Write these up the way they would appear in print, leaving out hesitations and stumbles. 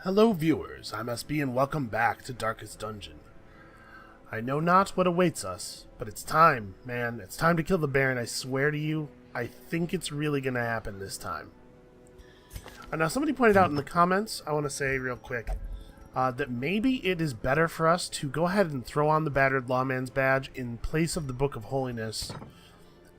Hello viewers, I'm SB and welcome back to Darkest Dungeon. I know not what awaits us, but it's time, man. It's time to kill the Baron, I swear to you. I think it's really gonna happen this time. Now somebody pointed out in the comments, I want to say real quick, that maybe it is better for us to go ahead and throw on the Battered Lawman's badge in place of the Book of Holiness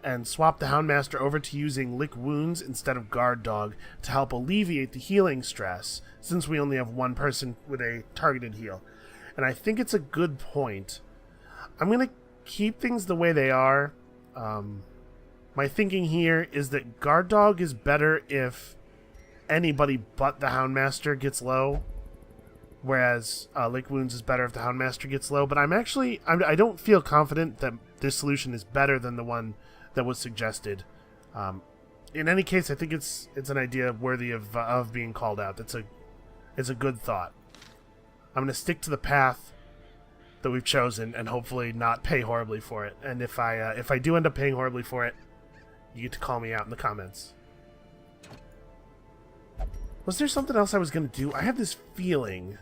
and swap the Houndmaster over to using Lick Wounds instead of Guard Dog to help alleviate the healing stress, since we only have one person with a targeted heal. And I think it's a good point. I'm going to keep things the way they are. My thinking here is that Guard Dog is better if anybody but the Houndmaster gets low, whereas Lick Wounds is better if the Houndmaster gets low. But I don't feel confident that this solution is better than the one that was suggested. In any case, I think it's an idea worthy of being called out. It's a good thought. I'm going to stick to the path that we've chosen and hopefully not pay horribly for it. And if I do end up paying horribly for it, you get to call me out in the comments. Was there something else I was going to do? I have this feeling.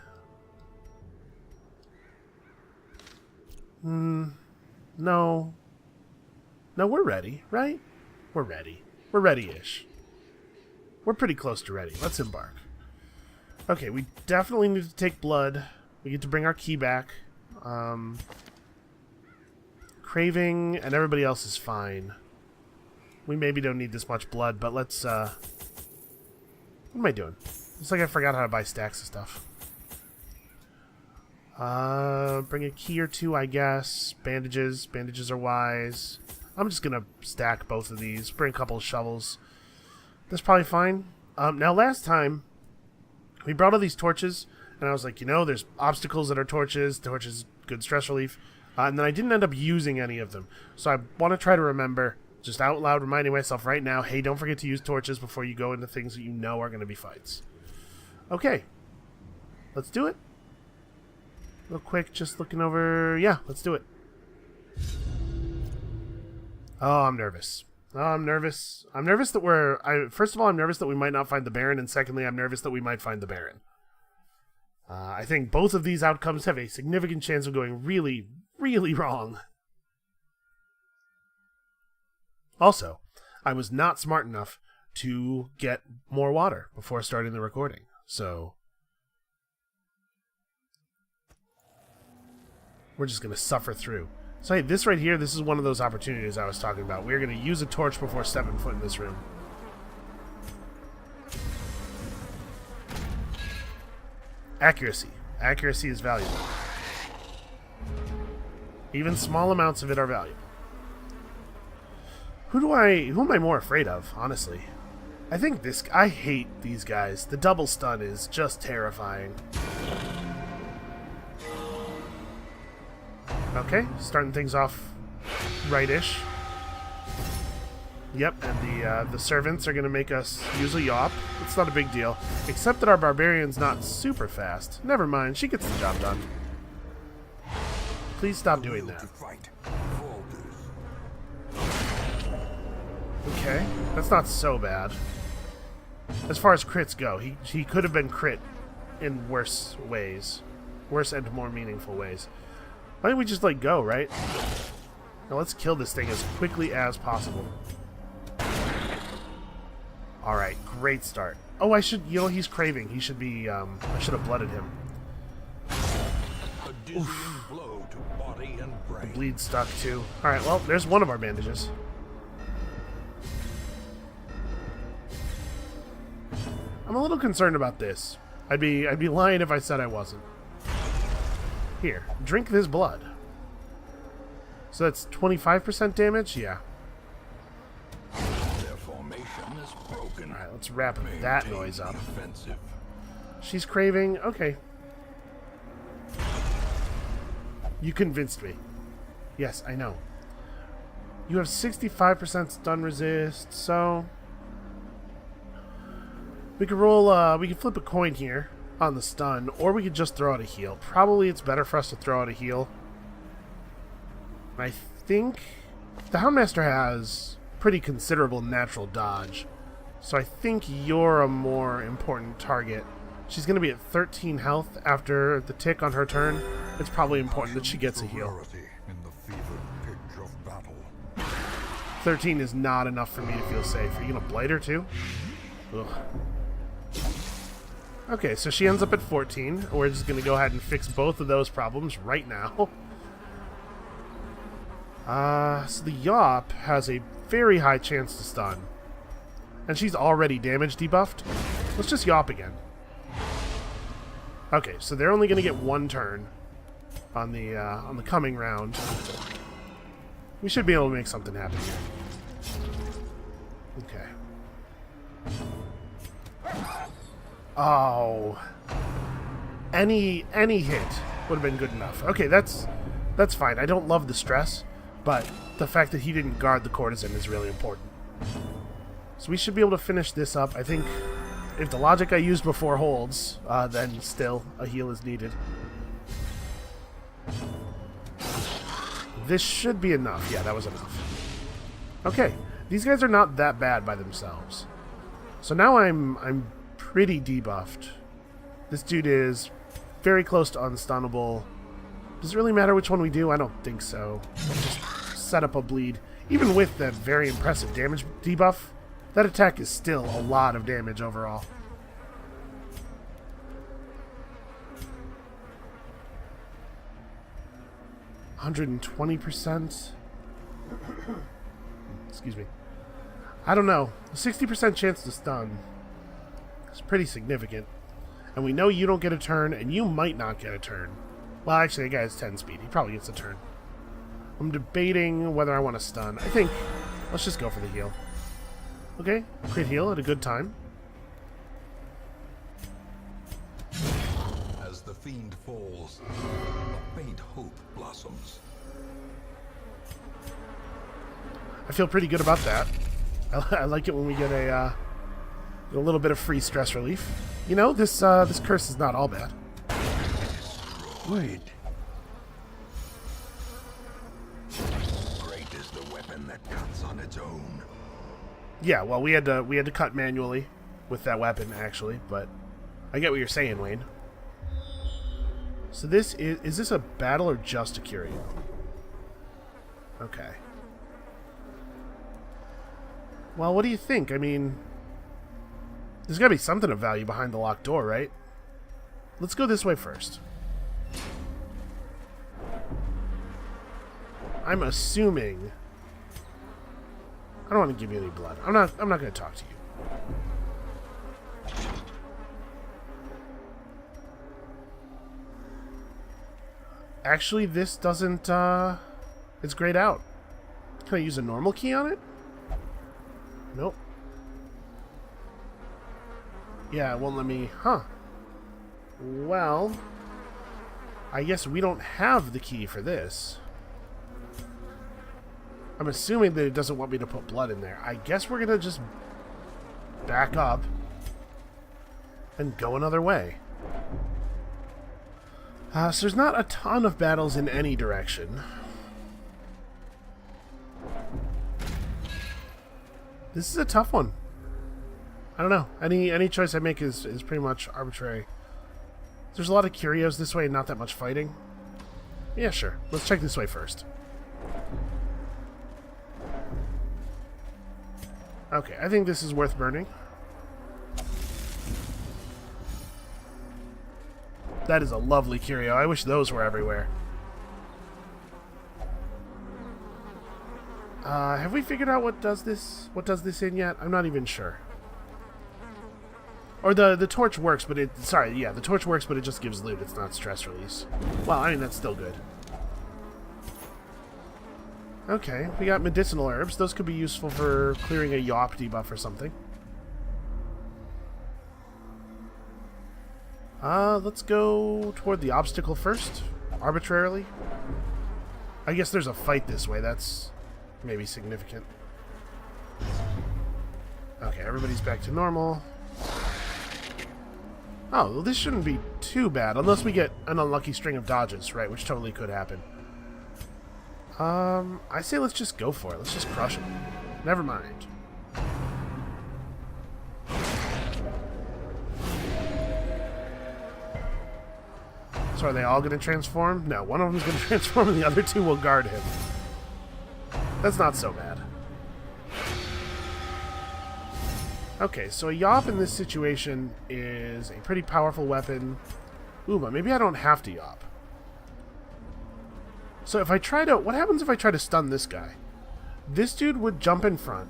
No. No, we're ready, right? We're ready. We're ready-ish. We're pretty close to ready. Let's embark. Okay, we definitely need to take blood. We get to bring our key back. Craving and everybody else is fine. We maybe don't need this much blood, but let's, what am I doing? It's like I forgot how to buy stacks of stuff. Bring a key or two, I guess. Bandages. Bandages are wise. I'm just gonna stack both of these. Bring a couple of shovels. That's probably fine. Now last time, we brought all these torches, and I was like, you know, there's obstacles that are torches. Torches, good stress relief. And then I didn't end up using any of them. So I want to try to remember, just out loud reminding myself right now, hey, don't forget to use torches before you go into things that you know are going to be fights. Okay. Let's do it. Real quick, just looking over. Yeah, let's do it. Oh, I'm nervous. Oh, I'm nervous. I'm nervous that first of all, I'm nervous that we might not find the Baron, and secondly, I'm nervous that we might find the Baron. I think both of these outcomes have a significant chance of going really, really wrong. Also, I was not smart enough to get more water before starting the recording, so we're just going to suffer through. So hey, this right here, this is one of those opportunities I was talking about. We're going to use a torch before stepping foot in this room. Accuracy. Accuracy is valuable. Even small amounts of it are valuable. Who am I more afraid of, honestly? I think I hate these guys. The double stun is just terrifying. Okay, starting things off right-ish. Yep, and the servants are going to make us use a yawp. It's not a big deal, except that our barbarian's not super fast. Never mind, she gets the job done. Please stop doing that. Okay, that's not so bad. As far as crits go, he could have been crit in worse ways. Worse and more meaningful ways. Why don't we just let go, right? Now let's kill this thing as quickly as possible. Alright, great start. Oh, he's craving. He should be, I should have blooded him. Oof. The bleed stuck too. Alright, well, there's one of our bandages. I'm a little concerned about this. I'd be lying if I said I wasn't. Here, drink this blood. So that's 25% damage? Yeah. Their formation is broken. Alright, let's wrap that noise up. She's craving. Okay. You convinced me. Yes, I know. You have 65% stun resist, so we could roll, we could flip a coin here on the stun, or we could just throw out a heal. Probably it's better for us to throw out a heal. I think the Houndmaster has pretty considerable natural dodge, so I think you're a more important target She's going to be at 13 health after the tick on her turn. It's probably important that she gets a heal. In the fevered pitch of battle. 13 is not enough for me to feel safe. Are you going to blight her too? Ugh. Okay, so she ends up at 14. We're just going to go ahead and fix both of those problems right now. So the Yop has a very high chance to stun. And she's already damage debuffed. Let's just Yop again. Okay, so they're only going to get one turn on the coming round. We should be able to make something happen here. Okay. Oh. Any hit would have been good enough. Okay, that's fine. I don't love the stress, but the fact that he didn't guard the courtesan is really important. So we should be able to finish this up. I think if the logic I used before holds, then still a heal is needed. This should be enough. Yeah, that was enough. Okay, these guys are not that bad by themselves. So now I'm pretty debuffed. This dude is very close to unstunnable. Does it really matter which one we do? I don't think so. Just set up a bleed. Even with that very impressive damage debuff, that attack is still a lot of damage overall. %120%. Excuse me. I don't know. A 60% chance to stun is pretty significant. And we know you don't get a turn, and you might not get a turn. Well, actually, the guy has 10 speed. He probably gets a turn. I'm debating whether I want to stun. I think let's just go for the heal. Okay, crit heal at a good time. As the fiend falls, a faint hope blossoms. I feel pretty good about that. I like it when we get a little bit of free stress relief. You know, this curse is not all bad. Wait. Great is the weapon that cuts on its own. Yeah, well, we had to cut manually with that weapon actually, but I get what you're saying, Wayne. So this is this a battle or just a curio? Okay. Well, what do you think? I mean, there's got to be something of value behind the locked door, right? Let's go this way first. I'm assuming. I don't want to give you any blood. I'm not going to talk to you. Actually, this doesn't it's grayed out. Can I use a normal key on it? Nope. Yeah, it won't let me... Huh. Well, I guess we don't have the key for this. I'm assuming that it doesn't want me to put blood in there. I guess we're going to just back up and go another way. So there's not a ton of battles in any direction. This is a tough one. I don't know. Any choice I make is pretty much arbitrary. There's a lot of curios this way and not that much fighting. Yeah, sure. Let's check this way first. Okay, I think this is worth burning. That is a lovely curio. I wish those were everywhere. Have we figured out what does this in yet? I'm not even sure. Or the torch works, but it... Sorry, yeah, the torch works, but it just gives loot. It's not stress release. Well, I mean, that's still good. Okay, we got medicinal herbs. Those could be useful for clearing a Yop debuff or something. Let's go toward the obstacle first, arbitrarily. I guess there's a fight this way. That's maybe significant. Okay, everybody's back to normal. Oh, well, this shouldn't be too bad, unless we get an unlucky string of dodges, right, which totally could happen. I say let's just go for it. Let's just crush him. Never mind. So are they all going to transform? No, one of them's going to transform and the other two will guard him. That's not so bad. Okay, so a Yop in this situation is a pretty powerful weapon. Ooh, but maybe I don't have to Yop. So if I try to... What happens if I try to stun this guy? This dude would jump in front.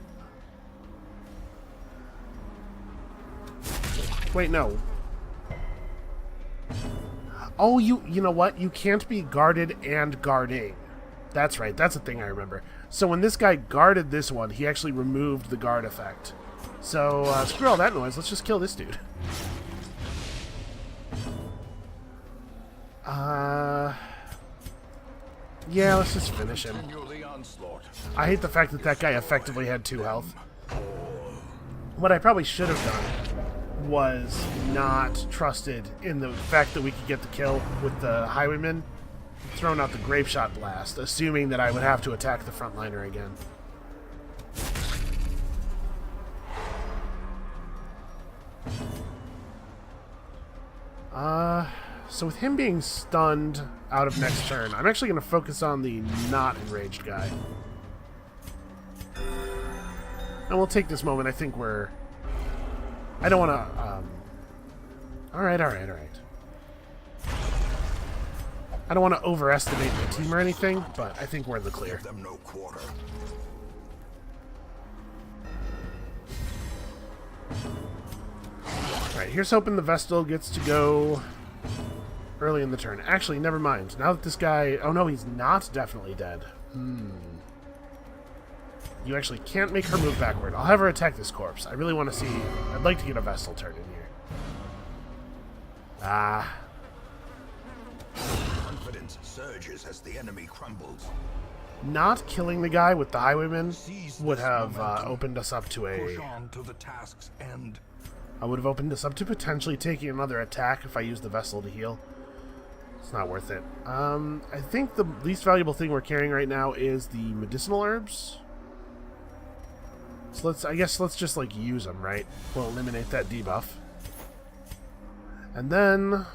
Wait, no. Oh, you know what? You can't be guarded and guarding. That's right. That's a thing I remember. So when this guy guarded this one, he actually removed the guard effect. So, screw all that noise. Let's just kill this dude. Yeah, let's just finish him. I hate the fact that that guy effectively had 2 health. What I probably should have done was not trusted in the fact that we could get the kill with the highwayman, thrown out the grape shot blast, assuming that I would have to attack the frontliner again. So with him being stunned out of next turn, I'm actually going to focus on the not enraged guy. And we'll take this moment. I think we're... I don't want to... Alright. I don't want to overestimate the team or anything, but I think we're in the clear. Give them no quarter. Alright, here's hoping the Vestal gets to go early in the turn. Actually, never mind. Now that this guy... Oh no, he's not definitely dead. You actually can't make her move backward. I'll have her attack this corpse. I really want to see... I'd like to get a Vestal turn in here. Confidence surges as the enemy crumbles. Not killing the guy with the highwayman would have opened us up to a... Push on to the task's end. I would have opened us up to potentially taking another attack if I used the Vestal to heal. It's not worth it. I think the least valuable thing we're carrying right now is the medicinal herbs. So I guess let's just like use them, right? We'll eliminate that debuff. And then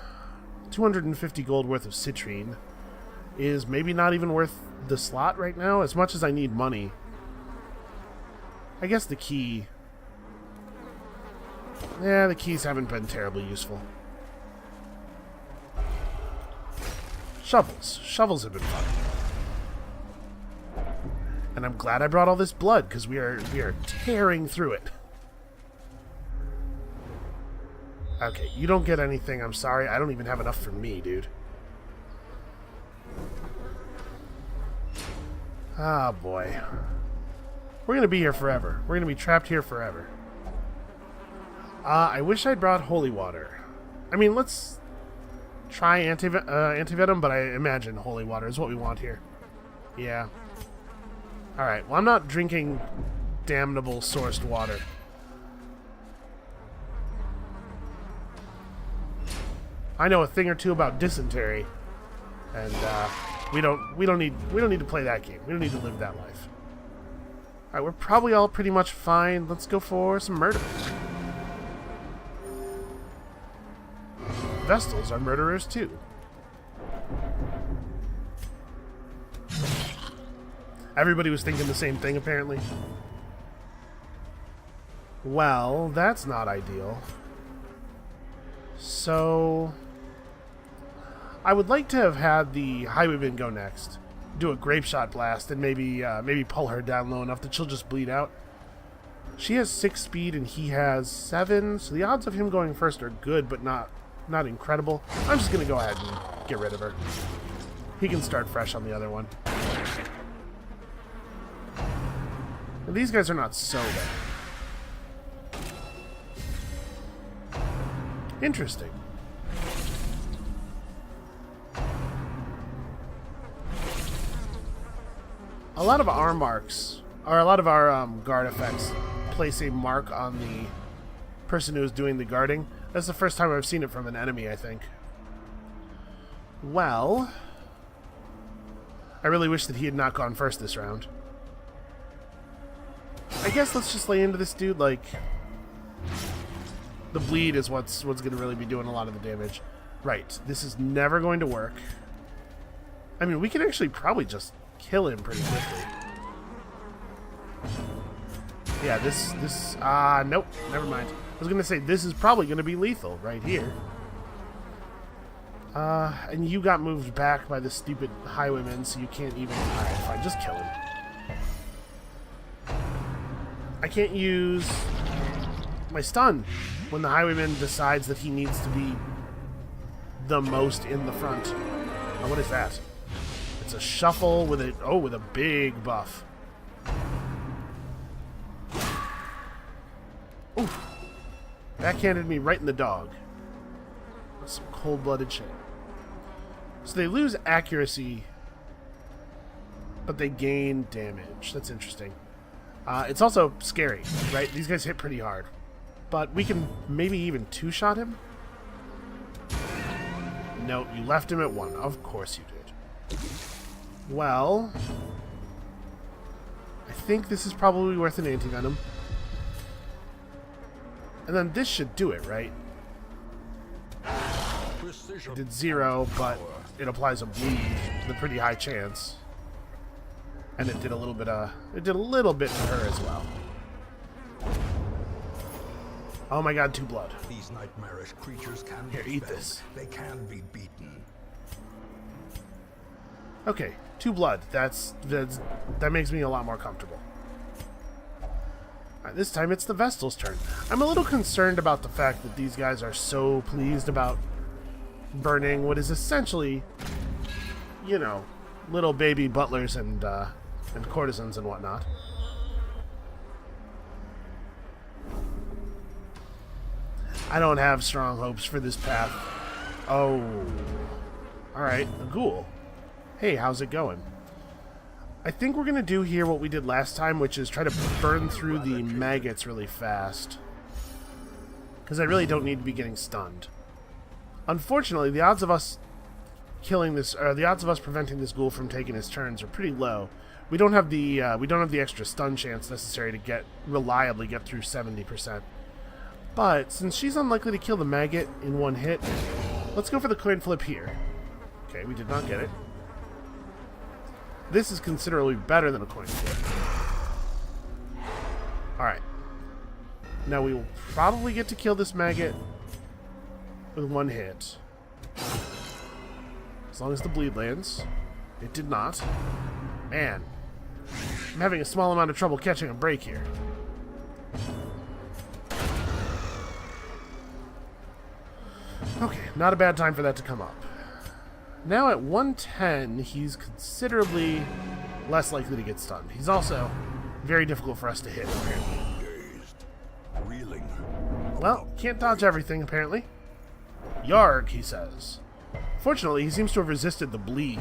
250 gold worth of citrine is maybe not even worth the slot right now, as much as I need money. I guess the key... Yeah, the keys haven't been terribly useful. Shovels. Shovels have been fun. And I'm glad I brought all this blood, because we are tearing through it. Okay, you don't get anything, I'm sorry. I don't even have enough for me, dude. Ah, boy. We're going to be here forever. We're going to be trapped here forever. I wish I'd brought holy water. I mean, let's try anti-venom, but I imagine holy water is what we want here. Yeah. Alright, well, I'm not drinking damnable sourced water. I know a thing or two about dysentery, and we don't need to play that game. We don't need to live that life. Alright, we're probably all pretty much fine. Let's go for some murder. Vestals are murderers too. Everybody was thinking the same thing, apparently. Well, that's not ideal. So... I would like to have had the highwayman go next. Do a grape shot blast and maybe pull her down low enough that she'll just bleed out. She has 6 speed and he has 7, so the odds of him going first are good, but not incredible. I'm just going to go ahead and get rid of her. He can start fresh on the other one. And these guys are not so bad. Interesting. A lot of our marks, or a lot of our guard effects, place a mark on the person who is doing the guarding. That's the first time I've seen it from an enemy, I think. Well, I really wish that he had not gone first this round. I guess let's just lay into this dude, like... The bleed is what's going to really be doing a lot of the damage. Right, this is never going to work. I mean, we can actually probably just kill him pretty quickly. Yeah, nope, never mind. I was going to say, this is probably going to be lethal right here. And you got moved back by the stupid highwaymen, so you can't even... Alright, fine, just kill him. I can't use my stun when the highwayman decides that he needs to be the most in the front. Oh, what is that? It's a shuffle with a big buff. Oof. Backhanded me right in the dog. That's some cold-blooded shit. So they lose accuracy, but they gain damage. That's interesting. It's also scary, right? These guys hit pretty hard. But we can maybe even two-shot him? No, you left him at 1. Of course you did. Well, I think this is probably worth an anti-venom. And then this should do it, right? It did 0, but it applies a bleed with a pretty high chance. And it did a little bit to her as well. Oh my god, 2 blood. These nightmarish creatures can Here, be eat fed. this. They can be beaten. Okay, 2 blood. That makes me a lot more comfortable. Alright, this time it's the Vestal's turn. I'm a little concerned about the fact that these guys are so pleased about burning what is essentially, you know, little baby butlers and courtesans and whatnot. I don't have strong hopes for this path. Oh. Alright, a ghoul. Hey, how's it going? I think we're going to do here what we did last time, which is try to burn through the maggots really fast. Because I really don't need to be getting stunned. Unfortunately, the odds of us killing this, or the odds of us preventing this ghoul from taking his turns are pretty low. We don't have the extra stun chance necessary to reliably get through 70%. But since she's unlikely to kill the maggot in 1 hit, let's go for the coin flip here. Okay, we did not get it. This is considerably better than a coin flip. Alright. Now we will probably get to kill this maggot with 1 hit. As long as the bleed lands. It did not. Man. I'm having a small amount of trouble catching a break here. Okay, not a bad time for that to come up. Now at 110, he's considerably less likely to get stunned. He's also very difficult for us to hit, apparently. Dazed, reeling. Well, can't dodge everything, apparently. Yarg, he says. Fortunately, he seems to have resisted the bleed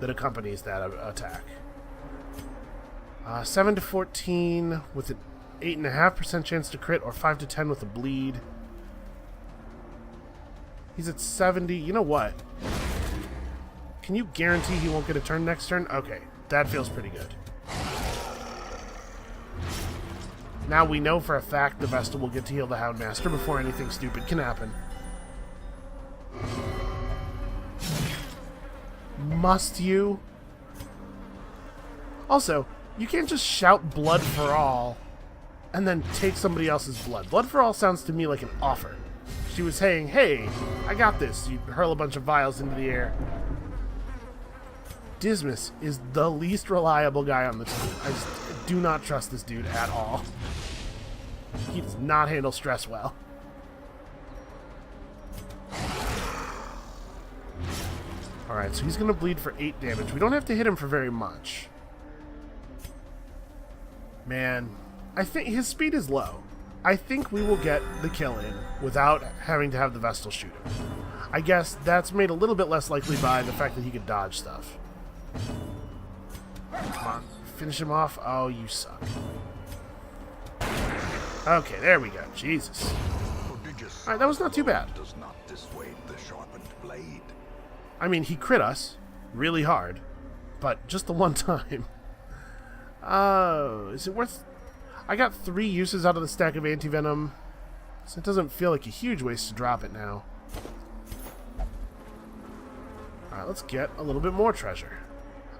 that accompanies that attack. 7 to 14 with an 8.5% chance to crit, or 5 to 10 with a bleed. He's at 70. You know what? Can you guarantee he won't get a turn next turn? Okay, that feels pretty good. Now we know for a fact the Vestal will get to heal the Houndmaster before anything stupid can happen. Must you? Also, you can't just shout blood for all and then take somebody else's blood. Blood for all sounds to me like an offer. She was saying, hey, I got this. You hurl a bunch of vials into the air. Dismas is the least reliable guy on the team. I just do not trust this dude at all. He does not handle stress well. Alright, so he's going to bleed for 8 damage. We don't have to hit him for very much. Man, I think his speed is low. I think we will get the kill in without having to have the Vestal shoot him. I guess that's made a little bit less likely by the fact that he could dodge stuff. Come on, finish him off. Oh, you suck. Okay, there we go. Jesus. Alright, that was not too bad. Does not dissuade the sharpened blade. I mean, he crit us really hard, but just the one time. Is it worth... I got 3 uses out of the stack of anti-venom, so it doesn't feel like a huge waste to drop it now. Alright, let's get a little bit more treasure.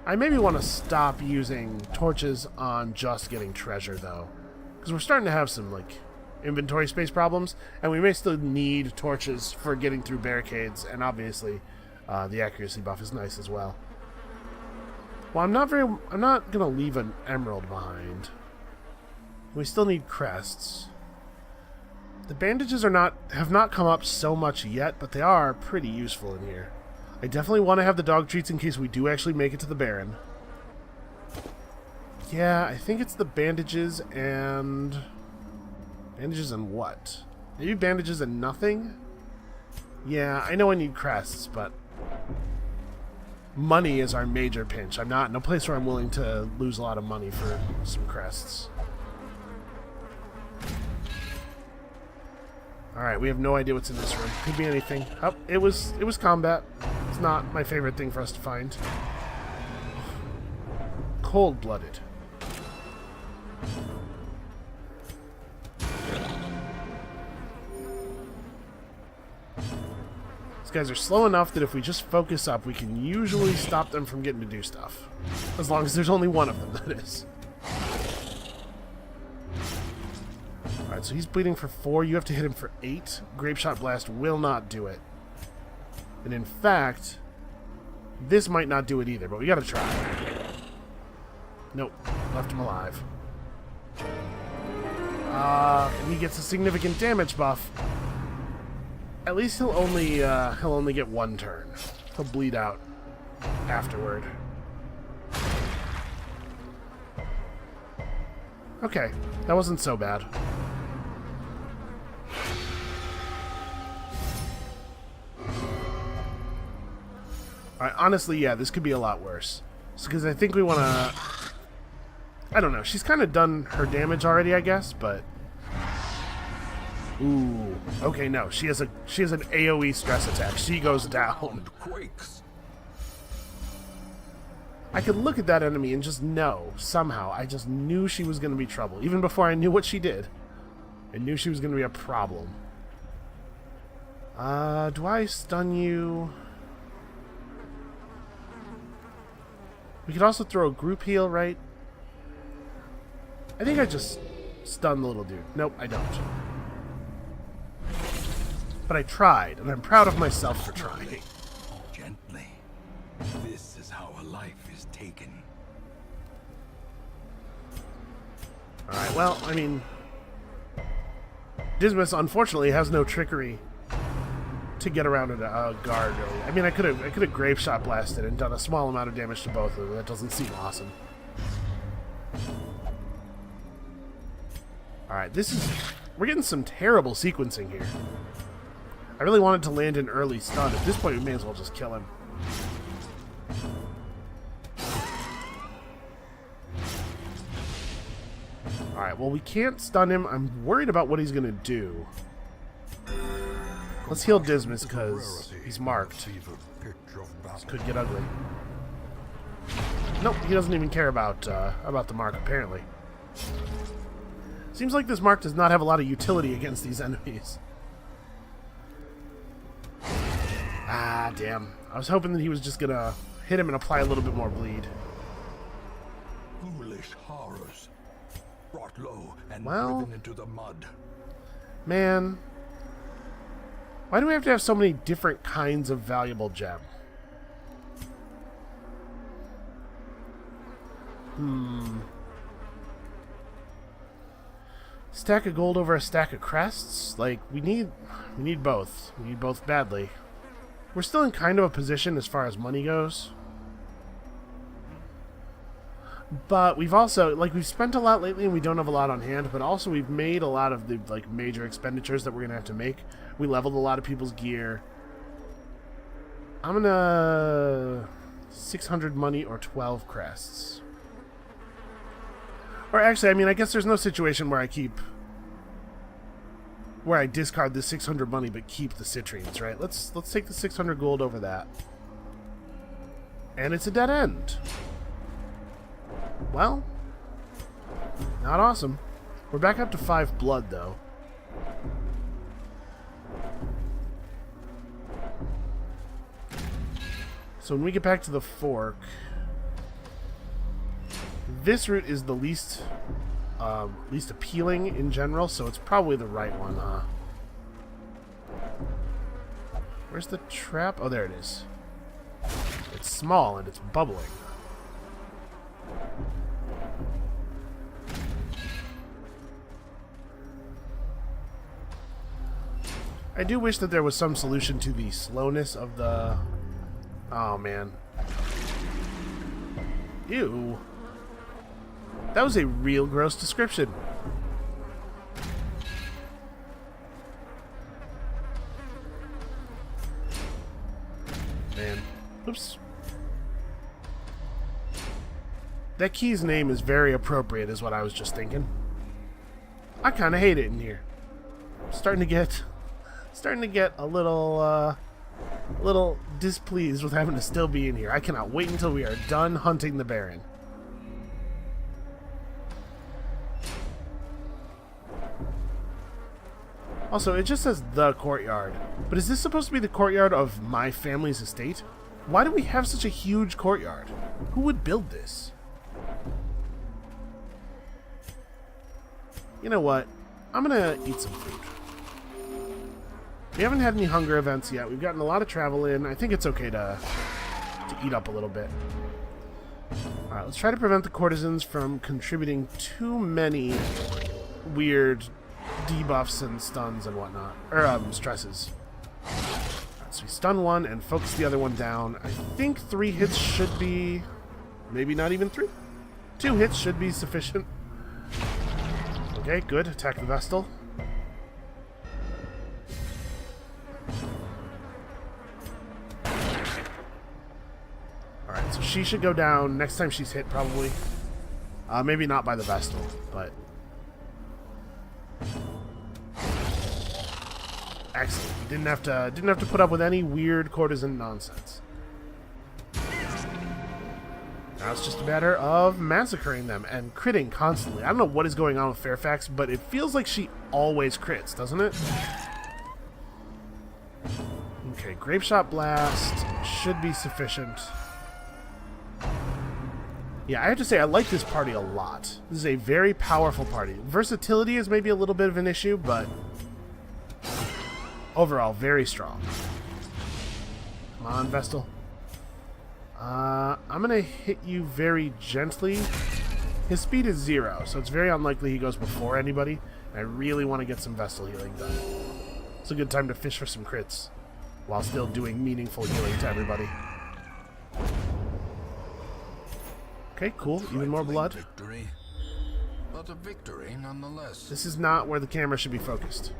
I maybe want to stop using torches on just getting treasure, though. Because we're starting to have some, like, inventory space problems, and we may still need torches for getting through barricades, and obviously the accuracy buff is nice as well. Well, I'm not gonna leave an emerald behind. We still need crests. The bandages have not come up so much yet, but they are pretty useful in here. I definitely want to have the dog treats in case we do actually make it to the Baron. Yeah, I think it's the bandages and... Bandages and what? Maybe bandages and nothing? Yeah, I know I need crests, but... Money is our major pinch. I'm not in a place where I'm willing to lose a lot of money for some crests. Alright, we have no idea what's in this room. Could be anything. Oh, it was combat. It's not my favorite thing for us to find. Cold-blooded. These guys are slow enough that if we just focus up, we can usually stop them from getting to do stuff. As long as there's only one of them, that is. Alright, so he's bleeding for 4. You have to hit him for 8. Grape Shot Blast will not do it. And in fact, this might not do it either, but we gotta try. Nope. Left him alive. And he gets a significant damage buff. At least he'll only get 1 turn. He'll bleed out afterward. Okay, that wasn't so bad. Alright, honestly, yeah, this could be a lot worse. Because I think we want to... I don't know, she's kind of done her damage already, I guess, but... Ooh, okay, no, she has an AoE stress attack. She goes down. Quakes. I could look at that enemy and just know, somehow, I just knew she was going to be trouble. Even before I knew what she did. I knew she was going to be a problem. Do I stun you? We could also throw a group heal, right? I think I just stun the little dude. Nope, I don't. But I tried, and I'm proud of myself for trying. Gently. This is how a life is taken. Alright, well, I mean... Dismas, unfortunately, has no trickery to get around a guard, really. I mean, I could have Grape Shot Blasted and done a small amount of damage to both of them. That doesn't seem awesome. Alright, we're getting some terrible sequencing here. I really wanted to land an early stun. At this point, we may as well just kill him. Alright, well, we can't stun him. I'm worried about what he's going to do. Let's heal Dismas, because he's marked. This could get ugly. Nope, he doesn't even care about the mark, apparently. Seems like this mark does not have a lot of utility against these enemies. Ah, damn. I was hoping that he was just gonna hit him and apply a little bit more bleed. Foolish horrors. Brought low and Well, driven into the mud. Man. Why do we have to have so many different kinds of valuable gem? Stack of gold over a stack of crests? Like, we need both. We need both badly. We're still in kind of a position as far as money goes. But we've also, like, we've spent a lot lately and we don't have a lot on hand, but also we've made a lot of the, like, major expenditures that we're going to have to make. We leveled a lot of people's gear. I'm going to... 600 money or 12 crests. Or actually, I mean, I guess there's no situation where I discard the 600 money but keep the citrines, right? Let's take the 600 gold over that. And it's a dead end. Well, not awesome. We're back up to 5 blood, though. So when we get back to the fork, this route is the least appealing in general, so it's probably the right one, huh? Where's the trap? Oh, there it is. It's small and it's bubbling. I do wish that there was some solution to the slowness of the... Oh, man. Ew. That was a real gross description. Man. Oops. That key's name is very appropriate, is what I was just thinking. I kind of hate it in here. Starting to get a little displeased with having to still be in here. I cannot wait until we are done hunting the Baron. Also, it just says the courtyard. But is this supposed to be the courtyard of my family's estate? Why do we have such a huge courtyard? Who would build this? You know what? I'm gonna eat some food. We haven't had any hunger events yet. We've gotten a lot of travel in. I think it's okay to eat up a little bit. Alright, let's try to prevent the courtesans from contributing too many weird debuffs and stuns and whatnot. Or, stresses. Alright, so we stun one and focus the other one down. I think 3 hits should be... Maybe not even 3. 2 hits should be sufficient. Okay, good. Attack the Vestal. Alright, so she should go down next time she's hit, probably. Maybe not by the Vestal, but... Excellent. Didn't have to put up with any weird courtesan nonsense. Now it's just a matter of massacring them and critting constantly. I don't know what is going on with Fairfax, but it feels like she always crits, doesn't it? Okay, Grape Shot Blast should be sufficient. Yeah, I have to say, I like this party a lot. This is a very powerful party. Versatility is maybe a little bit of an issue, but overall, very strong. Come on, Vestal. I'm gonna hit you very gently. His speed is 0, so it's very unlikely he goes before anybody. And I really want to get some Vestal healing done. It's a good time to fish for some crits, while still doing meaningful healing to everybody. Okay, cool. Even more blood. Victory, but a victory nonetheless. This is not where the camera should be focused.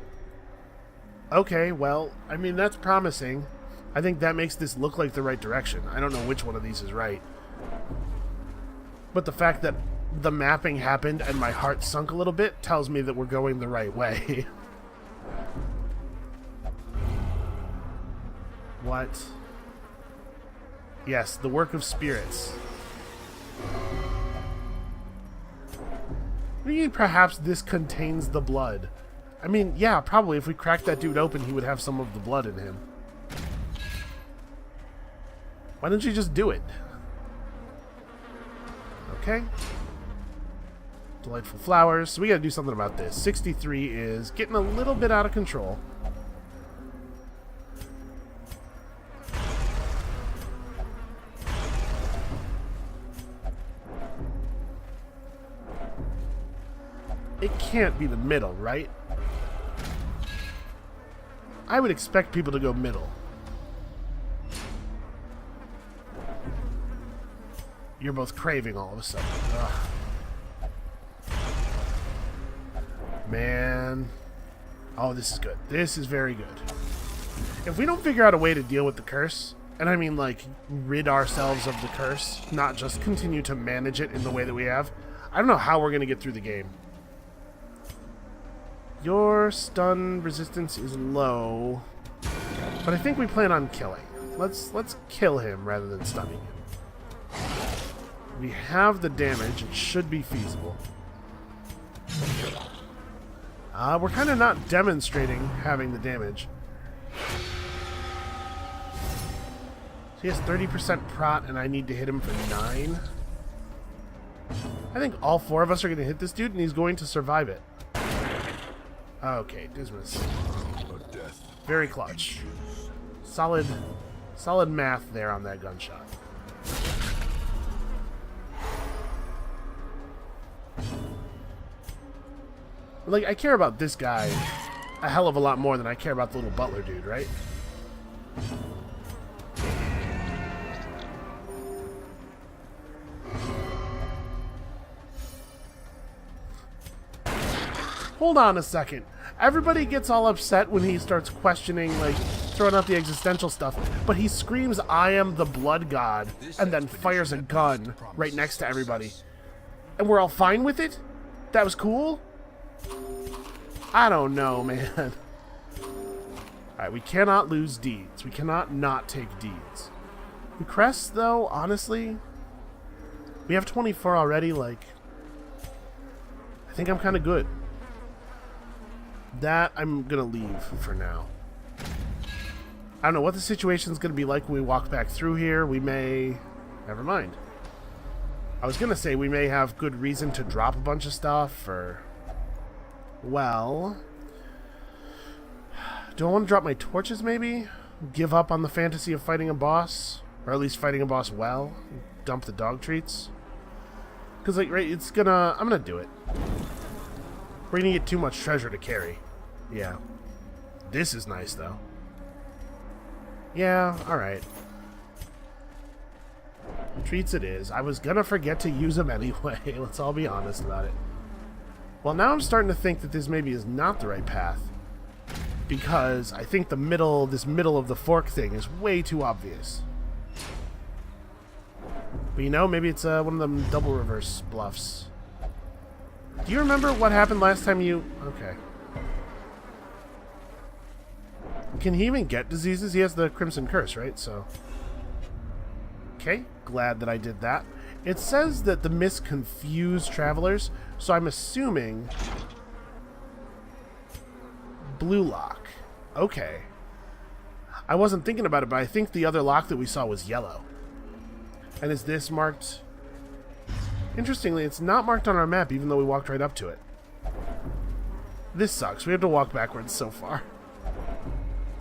Okay, well, I mean, that's promising. I think that makes this look like the right direction. I don't know which one of these is right. But the fact that the mapping happened and my heart sunk a little bit tells me that we're going the right way. What? Yes, the work of spirits. What do you mean perhaps this contains the blood? I mean, yeah, probably if we cracked that dude open, he would have some of the blood in him. Why don't you just do it? Okay. Delightful flowers. So we gotta do something about this. 63 is getting a little bit out of control. It can't be the middle, right? I would expect people to go middle. You're both craving all of a sudden. Ugh. Man. Oh, this is good. This is very good. If we don't figure out a way to deal with the curse, and I mean like rid ourselves of the curse, not just continue to manage it in the way that we have, I don't know how we're going to get through the game. Your stun resistance is low, but I think we plan on killing. Let's kill him rather than stunning him. We have the damage. It should be feasible. We're kind of not demonstrating having the damage. He has 30% prot, and I need to hit him for 9. I think all 4 of us are going to hit this dude, and he's going to survive it. Okay, Dismas. Very clutch. Solid math there on that gunshot. Like, I care about this guy a hell of a lot more than I care about the little butler dude, right? Hold on a second. Everybody gets all upset when he starts questioning, like, throwing out the existential stuff, but he screams, "I am the blood god," and then fires a gun right next to everybody. And we're all fine with it? That was cool? I don't know, man. Alright, we cannot lose deeds. We cannot not take deeds. The crest, though, honestly, we have 24 already, like, I think I'm kind of good. That I'm gonna leave for now. I don't know what the situation's gonna be like when we walk back through here. We may... Never mind. I was gonna say we may have good reason to drop a bunch of stuff, or... Well... Do I want to drop my torches, maybe? Give up on the fantasy of fighting a boss? Or at least fighting a boss well? Dump the dog treats? Because, like, right, it's gonna... I'm gonna do it. We're gonna get too much treasure to carry. Yeah. This is nice, though. Yeah, alright. Treats it is. I was gonna forget to use them anyway. Let's all be honest about it. Well, now I'm starting to think that this maybe is not the right path. Because I think this middle of the fork thing is way too obvious. But you know, maybe it's one of them double reverse bluffs. Do you remember what happened last time you... Okay. Can he even get diseases? He has the Crimson Curse, right? So... Okay, glad that I did that. It says that the mist confused travelers, so I'm assuming... Blue lock. Okay. I wasn't thinking about it, but I think the other lock that we saw was yellow. And is this marked... Interestingly, it's not marked on our map, even though we walked right up to it. This sucks. We have to walk backwards so far.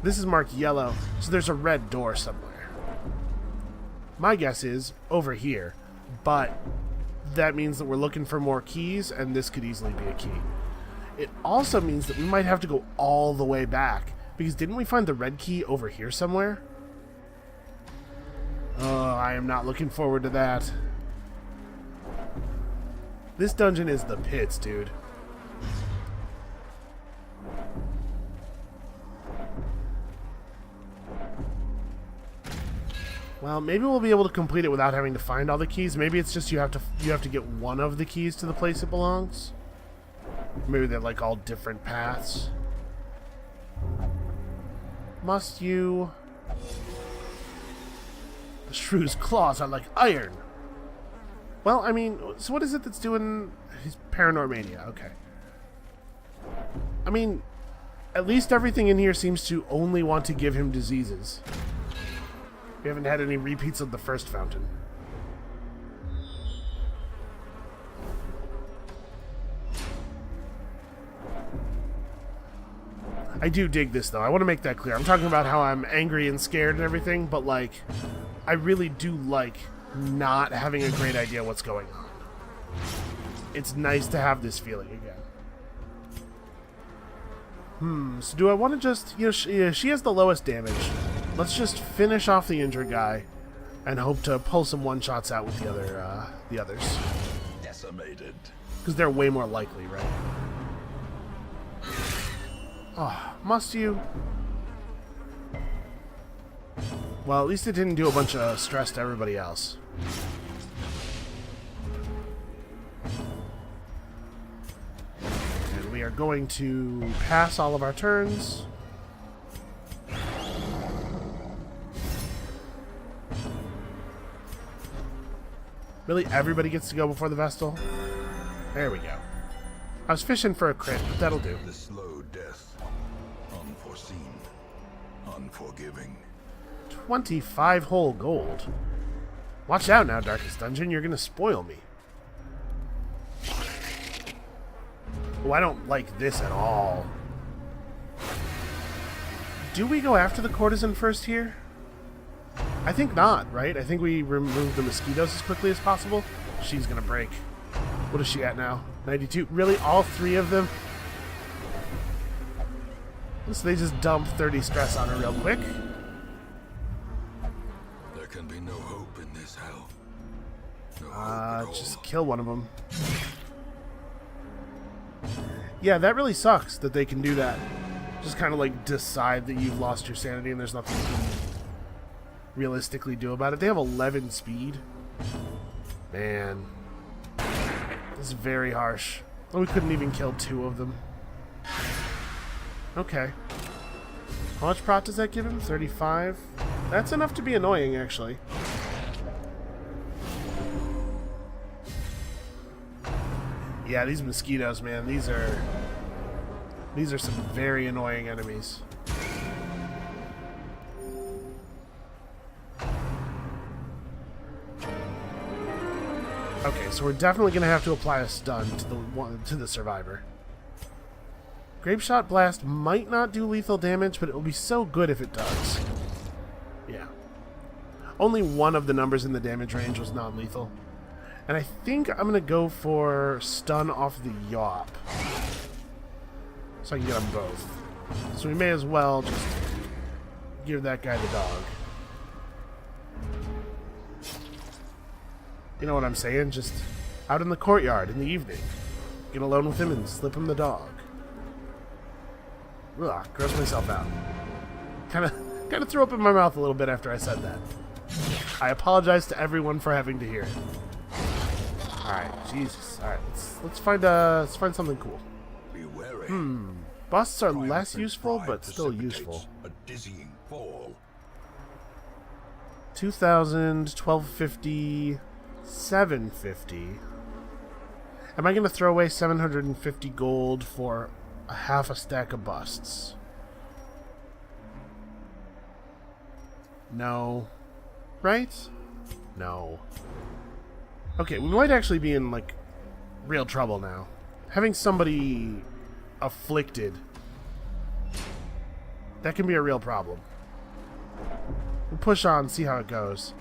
This is marked yellow, so there's a red door somewhere. My guess is over here, but that means that we're looking for more keys, and this could easily be a key. It also means that we might have to go all the way back, because didn't we find the red key over here somewhere? Oh, I am not looking forward to that. This dungeon is the pits, dude. Well, maybe we'll be able to complete it without having to find all the keys. Maybe it's just you have to get one of the keys to the place it belongs. Maybe they're like all different paths. Must you... The shrew's claws are like iron. Well, I mean, so what is it that's doing his Paranormania? Okay. I mean, at least everything in here seems to only want to give him diseases. We haven't had any repeats of the first fountain. I do dig this, though. I want to make that clear. I'm talking about how I'm angry and scared and everything, but, like, I really do like not having a great idea what's going on. It's nice to have this feeling again. So do I want to just... You know, she has the lowest damage. Let's just finish off the injured guy and hope to pull some one-shots out with the others. Decimated. Because they're way more likely, right? Oh, must you? Well, at least it didn't do a bunch of stress to everybody else. And we are going to pass all of our turns. Really, everybody gets to go before the Vestal? There we go. I was fishing for a crit, but that'll do. The slow death. Unforeseen. Unforgiving. 25 whole gold. Watch out now, Darkest Dungeon. You're going to spoil me. Oh, I don't like this at all. Do we go after the courtesan first here? I think not, right? I think we remove the mosquitoes as quickly as possible. She's going to break. What is she at now? 92. Really? All three of them? So they just dump 30 stress on her real quick. There can be no hope in this hell. No hope at all. Just kill one of them. Yeah, that really sucks that they can do that. Just kind of like decide that you've lost your sanity and there's nothing you can realistically do about it. They have 11 speed. Man. This is very harsh. Oh, we couldn't even kill 2 of them. Okay. How much prot does that give him? 35? That's enough to be annoying, actually. Yeah, these mosquitoes, man, these are some very annoying enemies. Okay, so we're definitely going to have to apply a stun to the survivor. Grape Shot Blast might not do lethal damage, but it will be so good if it does. Yeah. Only one of the numbers in the damage range was non-lethal. And I think I'm going to go for stun off the Yawp. So I can get them both. So we may as well just give that guy the dog. You know what I'm saying? Just out in the courtyard in the evening. Get alone with him and slip him the dog. Ugh, gross myself out. Kind of threw up in my mouth a little bit after I said that. I apologize to everyone for having to hear it. All right, Jesus. All right, let's find something cool. Be wary. Busts are less useful, but still useful. A dizzying fall. 2,000, 1250, 750. Am I going to throw away 750 gold for a half a stack of busts? No. Right? No. Okay, we might actually be in, like, real trouble now. Having somebody afflicted, that can be a real problem. We'll push on, see how it goes.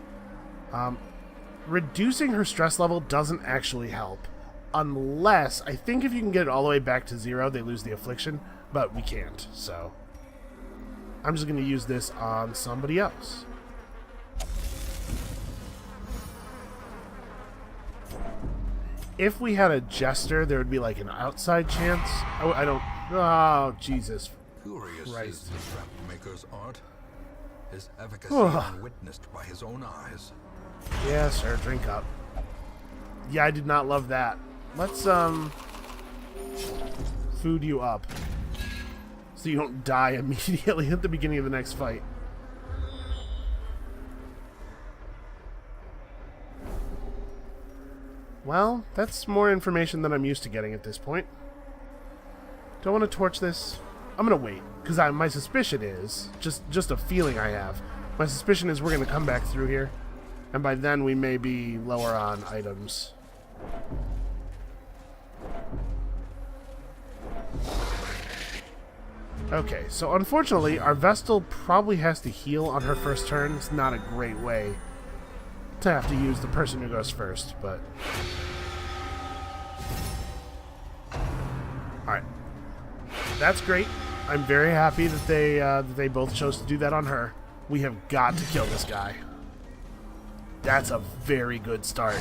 Reducing her stress level doesn't actually help. Unless, I think if you can get it all the way back to 0, they lose the affliction, but we can't, so I'm just going to use this on somebody else. If we had a jester, there would be like an outside chance. Oh, I don't... Oh, Jesus Curious Christ. is the trap maker's art. His efficacy unwitnessed by his own eyes. Yeah, sir, drink up. Yeah, I did not love that. Let's, food you up. So you don't die immediately at the beginning of the next fight. Well, that's more information than I'm used to getting at this point. Do I want to torch this? I'm going to wait, because my suspicion is, just a feeling I have, my suspicion is we're going to come back through here, and by then we may be lower on items. Okay, so unfortunately, our Vestal probably has to heal on her first turn. It's not a great way to have to use the person who goes first, but... Alright. That's great. I'm very happy that they both chose to do that on her. We have got to kill this guy. That's a very good start.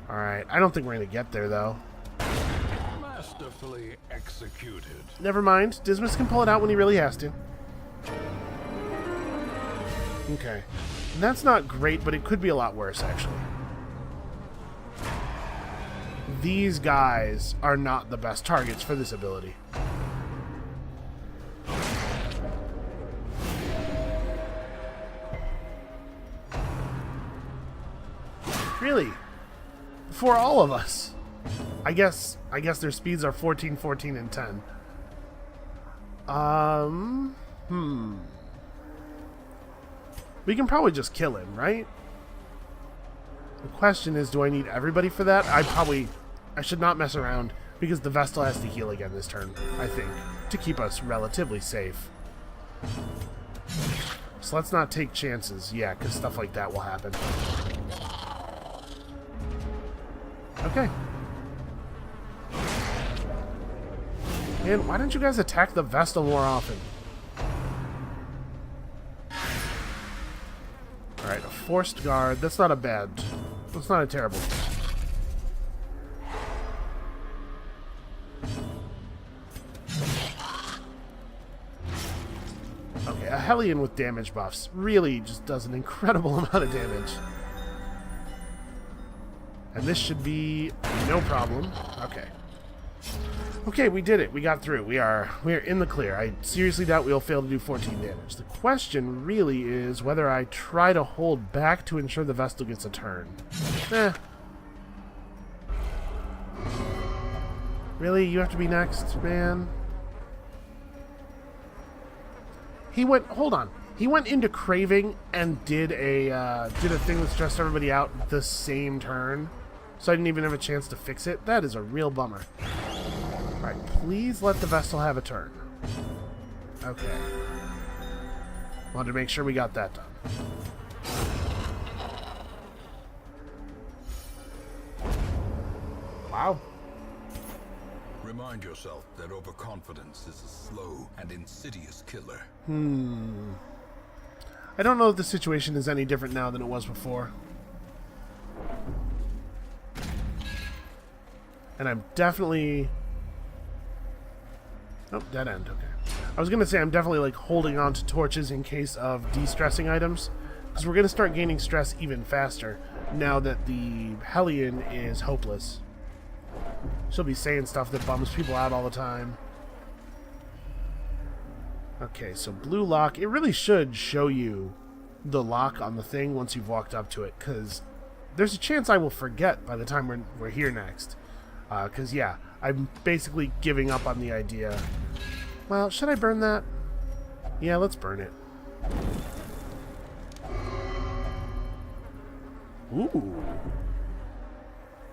Alright, I don't think we're going to get there, though. Masterfully executed. Never mind. Dismas can pull it out when he really has to. Okay. And that's not great, but it could be a lot worse, actually. These guys are not the best targets for this ability. Really? For all of us. I guess their speeds are 14, 14, and 10. We can probably just kill him, right? The question is, do I need everybody for that? I should not mess around, because the Vestal has to heal again this turn, I think, to keep us relatively safe. So let's not take chances, yeah, because stuff like that will happen. Okay. Man, why don't you guys attack the Vestal more often? Alright, a forced guard. That's not a bad... That's not a terrible... Okay, a Hellion with damage buffs really just does an incredible amount of damage. And this should be no problem. Okay. Okay, we did it. We got through. We are in the clear. I seriously doubt we'll fail to do 14 damage. The question really is whether I try to hold back to ensure the Vestal gets a turn. Really? You have to be next, man? He went... Hold on. He went into Craving and did a thing that stressed everybody out the same turn. So I didn't even have a chance to fix it. That is a real bummer. Alright, please let the Vestal have a turn. Okay. Wanted to make sure we got that done. Wow. Remind yourself that overconfidence is a slow and insidious killer. I don't know if the situation is any different now than it was before. And I'm definitely... Oh, dead end, okay. I was going to say I'm definitely like holding on to torches in case of de-stressing items. Because we're going to start gaining stress even faster now that the Hellion is hopeless. She'll be saying stuff that bums people out all the time. Okay, so blue lock. It really should show you the lock on the thing once you've walked up to it. Because there's a chance I will forget by the time we're here next. Because, yeah, I'm basically giving up on the idea. Well, should I burn that? Yeah, let's burn it. Ooh.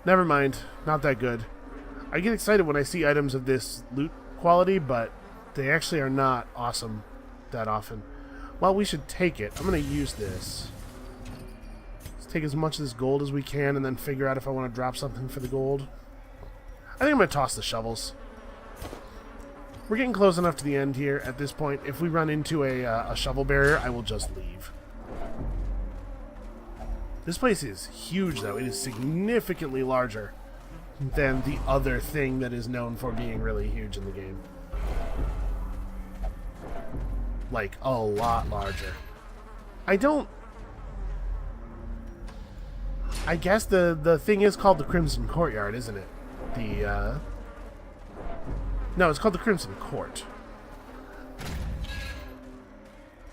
Never mind. Not that good. I get excited when I see items of this loot quality, but they actually are not awesome that often. Well, we should take it. I'm going to use this. Let's take as much of this gold as we can and then figure out if I want to drop something for the gold. I think I'm going to toss the shovels. We're getting close enough to the end here at this point. If we run into a shovel barrier, I will just leave. This place is huge, though. It is significantly larger than the other thing that is known for being really huge in the game. Like, a lot larger. I guess the thing is called the Crimson Courtyard, isn't it? No, it's called the Crimson Court.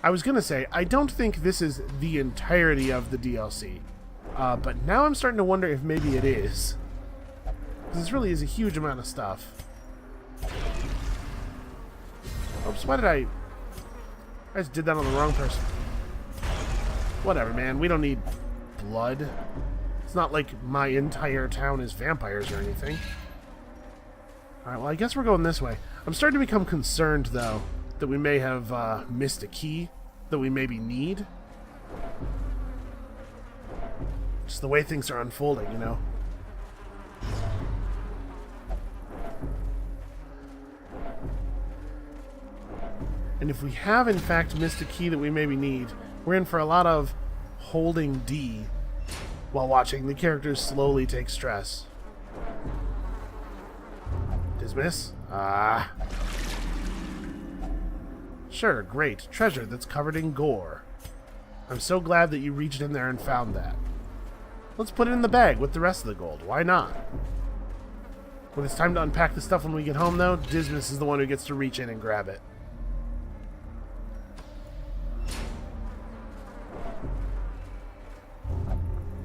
I was gonna say, I don't think this is the entirety of the DLC. But now I'm starting to wonder if maybe it is. Because this really is a huge amount of stuff. Oops, why did I just did that on the wrong person. Whatever, man. We don't need blood. It's not like my entire town is vampires or anything. Alright, well, I guess we're going this way. I'm starting to become concerned, though, that we may have missed a key that we maybe need. Just the way things are unfolding, you know? And if we have, in fact, missed a key that we maybe need, we're in for a lot of holding D while watching the characters slowly take stress. Dismiss? Ah. Sure, great. Treasure that's covered in gore. I'm so glad that you reached in there and found that. Let's put it in the bag with the rest of the gold. Why not? When it's time to unpack the stuff when we get home, though, Dismiss is the one who gets to reach in and grab it.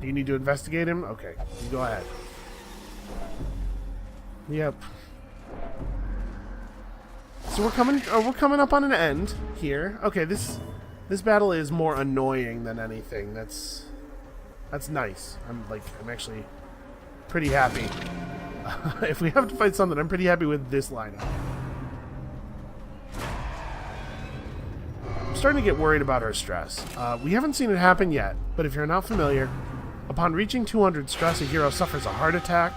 Do you need to investigate him? Okay, you go ahead. Yep. So we're coming up on an end here. Okay, this battle is more annoying than anything. That's nice. I'm actually pretty happy. If we have to fight something, I'm pretty happy with this lineup. I'm starting to get worried about her stress. We haven't seen it happen yet, but if you're not familiar, upon reaching 200 stress, a hero suffers a heart attack,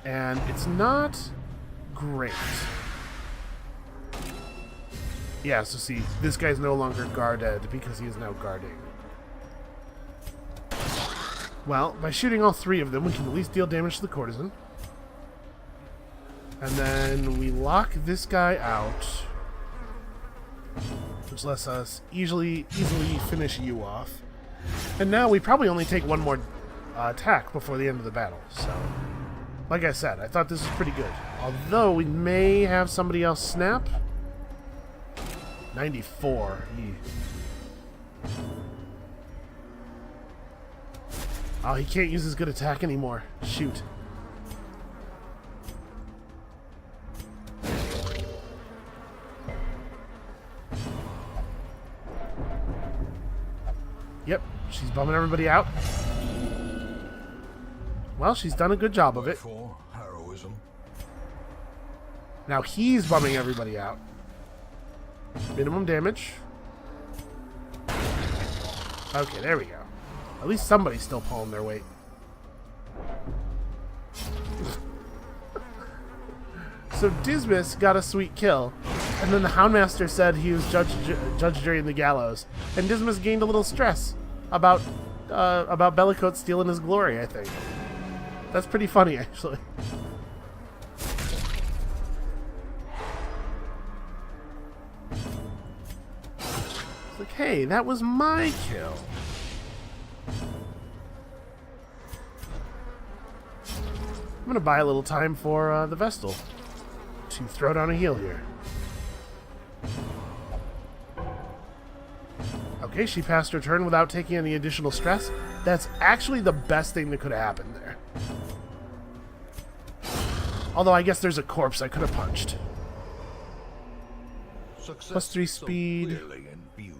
and it's not great. Yeah, so see, this guy's no longer guarded because he is now guarding. Well, by shooting all three of them, we can at least deal damage to the courtesan. And then we lock this guy out, which lets us easily finish you off. And now we probably only take one more attack before the end of the battle. So, like I said, I thought this was pretty good. Although we may have somebody else snap. 94. Oh, he can't use his good attack anymore. Shoot. Yep, she's bumming everybody out. Well, she's done a good job of it. Heroism. Now he's bumming everybody out. Minimum damage. Okay, there we go. At least somebody's still pulling their weight. So Dismas got a sweet kill, and then the Houndmaster said he was judge, jury, and the gallows, and Dismas gained a little stress about Bellicote stealing his glory, I think. That's pretty funny, actually. It's like, hey, that was my kill. I'm going to buy a little time for the Vestal to throw down a heal here. Okay, she passed her turn without taking any additional stress. That's actually the best thing that could have happened there. Although I guess there's a corpse I could have punched. Success +3 speed. So clearly in view.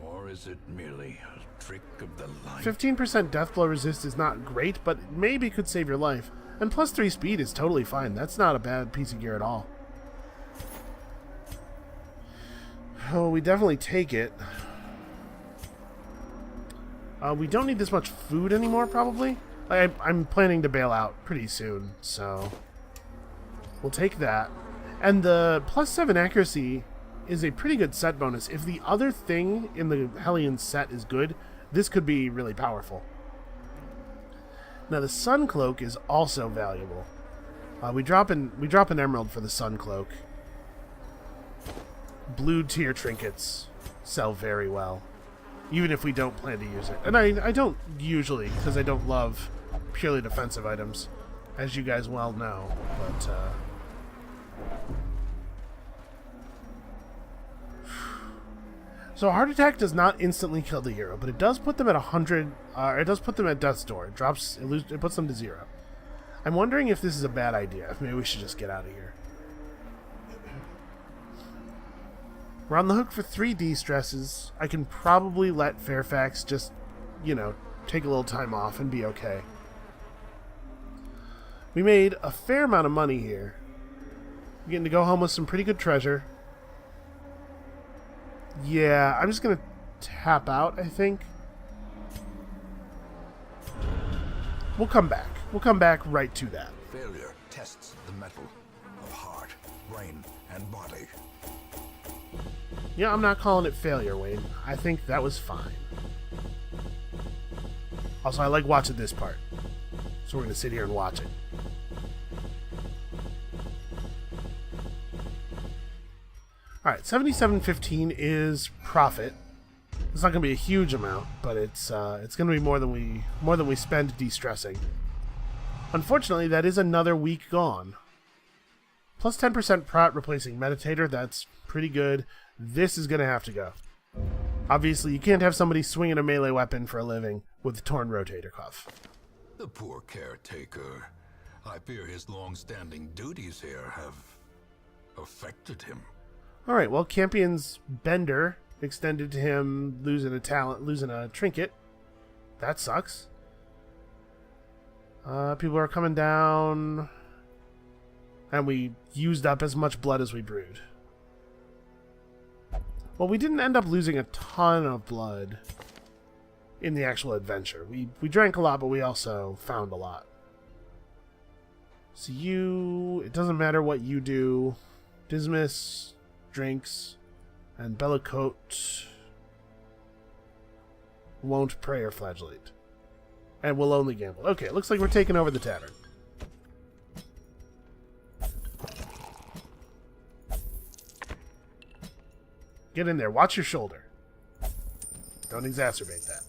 Or is it merely a trick of the light? 15% death blow resist is not great, but maybe could save your life. And +3 speed is totally fine. That's not a bad piece of gear at all. Oh, we definitely take it. We don't need this much food anymore, probably. I'm planning to bail out pretty soon, so we'll take that. And the +7 accuracy is a pretty good set bonus. If the other thing in the Hellion set is good, this could be really powerful. Now the Sun Cloak is also valuable. We drop an emerald for the Sun Cloak. Blue tier trinkets sell very well, even if we don't plan to use it. And I don't usually, because I don't love purely defensive items, as you guys well know. But so a heart attack does not instantly kill the hero, but it does put them at 100. It does put them at death's door. It puts them to 0. I'm wondering if this is a bad idea. Maybe we should just get out of here. We're on the hook for 3 de-stresses. I can probably let Fairfax just, take a little time off and be okay. We made a fair amount of money here. We're getting to go home with some pretty good treasure. Yeah, I'm just going to tap out, I think. We'll come back. We'll come back right to that. Failure tests the metal of heart, brain, and body. Yeah, I'm not calling it failure, Wayne. I think that was fine. Also, I like watching this part. So we're going to sit here and watch it. Alright, 77.15 is profit. It's not going to be a huge amount, but it's going to be more than we spend de-stressing. Unfortunately, that is another week gone. Plus 10% prot replacing Meditator, that's pretty good. This is going to have to go. Obviously, you can't have somebody swinging a melee weapon for a living with the torn rotator cuff. The poor caretaker. I fear his long-standing duties here have affected him. Alright, well, Campion's bender extended to him losing a trinket. That sucks. People are coming down. And we used up as much blood as we brewed. Well, we didn't end up losing a ton of blood in the actual adventure. We drank a lot, but we also found a lot. So it doesn't matter what you do. Dismas drinks, and Bellicote won't pray or flagellate. And will only gamble. Okay, it looks like we're taking over the tavern. Get in there. Watch your shoulder. Don't exacerbate that.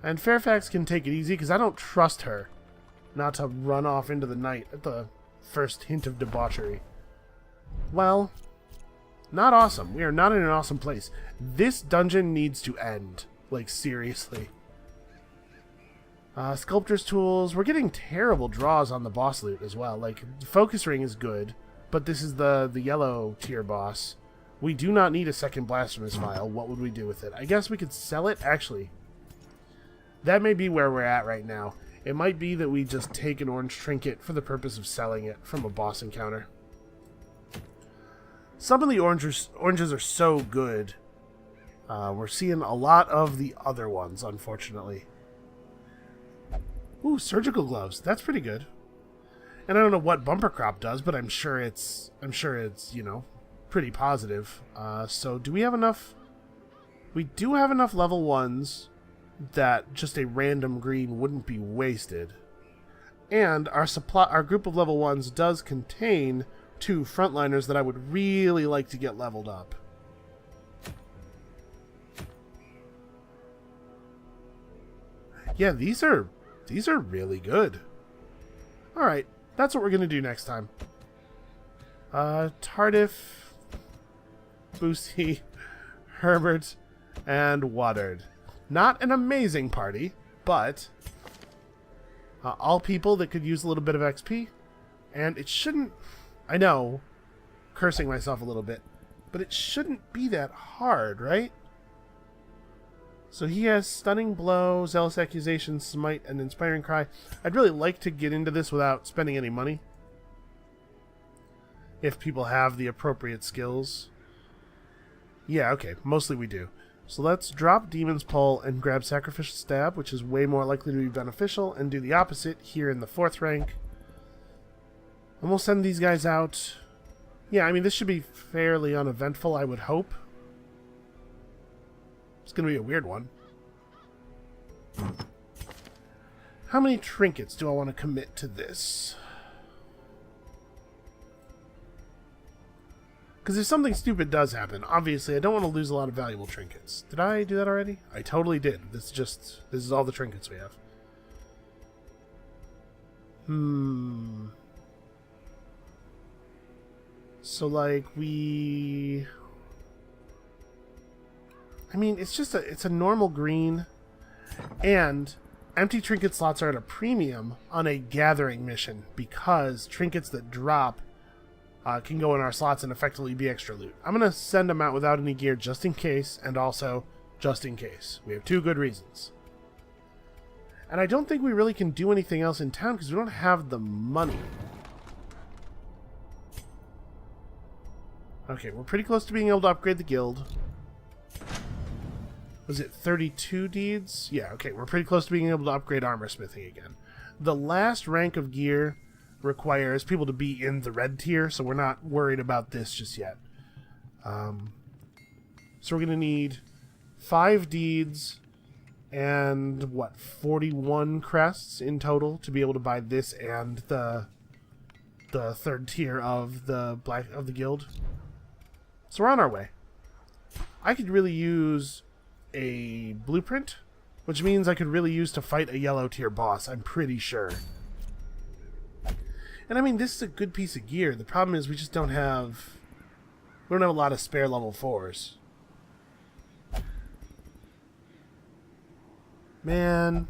And Fairfax can take it easy, because I don't trust her not to run off into the night at the first hint of debauchery. Well, not awesome. We are not in an awesome place. This dungeon needs to end. Like, seriously. Sculptor's tools. We're getting terrible draws on the boss loot as well. Like, the focus ring is good, but this is the yellow tier boss. We do not need a second blasphemous vial. What would we do with it? I guess we could sell it? Actually, that may be where we're at right now. It might be that we just take an orange trinket for the purpose of selling it from a boss encounter. Some of the oranges are so good. We're seeing a lot of the other ones, unfortunately. Ooh, surgical gloves. That's pretty good. And I don't know what bumper crop does, but I'm sure it's you know, pretty positive. So do we have enough? We do have enough level 1s that just a random green wouldn't be wasted. And our group of level 1s does contain 2 frontliners that I would really like to get leveled up. Yeah, these are really good. Alright, that's what we're going to do next time. Tardif, Boosie, Herbert, and Watered. Not an amazing party, but all people that could use a little bit of XP. And it shouldn't... I know, cursing myself a little bit, but it shouldn't be that hard, right? So he has Stunning Blow, Zealous Accusation, Smite, and Inspiring Cry. I'd really like to get into this without spending any money, if people have the appropriate skills. Yeah, okay, mostly we do. So let's drop Demon's Pull and grab Sacrificial Stab, which is way more likely to be beneficial, and do the opposite here in the 4th rank. And we'll send these guys out. Yeah, I mean, this should be fairly uneventful, I would hope. It's going to be a weird one. How many trinkets do I want to commit to this? Because if something stupid does happen, obviously I don't want to lose a lot of valuable trinkets. Did I do that already? I totally did. This is all the trinkets we have. So, like, I mean, it's a normal green, and empty trinket slots are at a premium on a gathering mission, because trinkets that drop can go in our slots and effectively be extra loot. I'm going to send them out without any gear just in case, and also just in case. We have 2 good reasons. And I don't think we really can do anything else in town because we don't have the money. Okay, we're pretty close to being able to upgrade the guild. Was it 32 deeds? Yeah, okay, we're pretty close to being able to upgrade armor smithing again. The last rank of gear requires people to be in the red tier, so we're not worried about this just yet. So we're going to need 5 deeds and, what, 41 crests in total to be able to buy this and the 3rd tier of the guild. So we're on our way. I could really use a blueprint, which means I could really use to fight a yellow tier boss, I'm pretty sure. And I mean, this is a good piece of gear. The problem is we don't have a lot of spare level 4s. Man,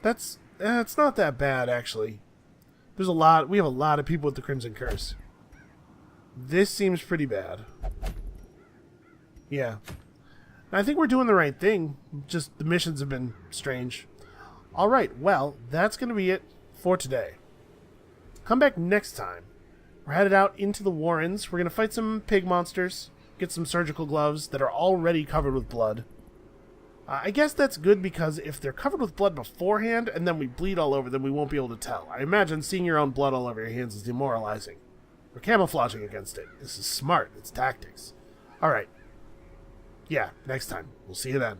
it's not that bad, actually. There's a lot. We have a lot of people with the Crimson Curse. This seems pretty bad. Yeah. I think we're doing the right thing. Just the missions have been strange. Alright, well, that's going to be it for today. Come back next time. We're headed out into the Warrens. We're going to fight some pig monsters. Get some surgical gloves that are already covered with blood. I guess that's good because if they're covered with blood beforehand and then we bleed all over them, we won't be able to tell. I imagine seeing your own blood all over your hands is demoralizing. We're camouflaging against it. This is smart. It's tactics. Alright. Yeah, next time. We'll see you then.